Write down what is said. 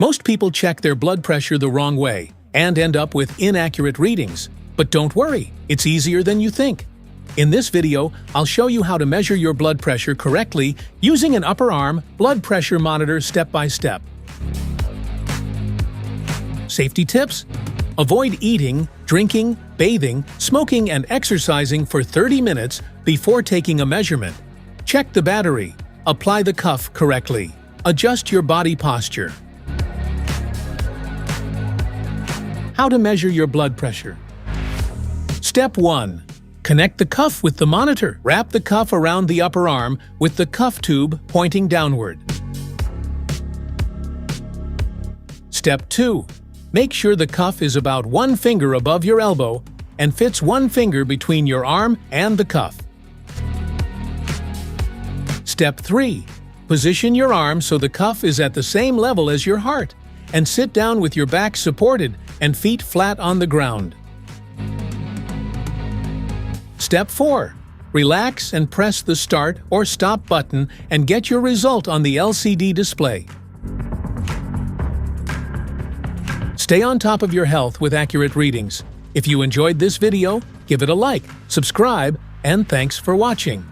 Most people check their blood pressure the wrong way and end up with inaccurate readings. But don't worry, it's easier than you think. In this video, I'll show you how to measure your blood pressure correctly using an upper arm blood pressure monitor step by step. Safety tips: avoid eating, drinking, bathing, smoking, and exercising for 30 minutes before taking a measurement. Check the battery. Apply the cuff correctly. Adjust your body posture. How to measure your blood pressure. Step 1. Connect the cuff with the monitor. Wrap the cuff around the upper arm with the cuff tube pointing downward. Step 2. Make sure the cuff is about 1 finger above your elbow and fits 1 finger between your arm and the cuff. Step 3. Position your arm so the cuff is at the same level as your heart, and sit down with your back supported and feet flat on the ground. Step 4. Relax and press the start or stop button and get your result on the LCD display. Stay on top of your health with accurate readings. If you enjoyed this video, give it a like, subscribe, and thanks for watching.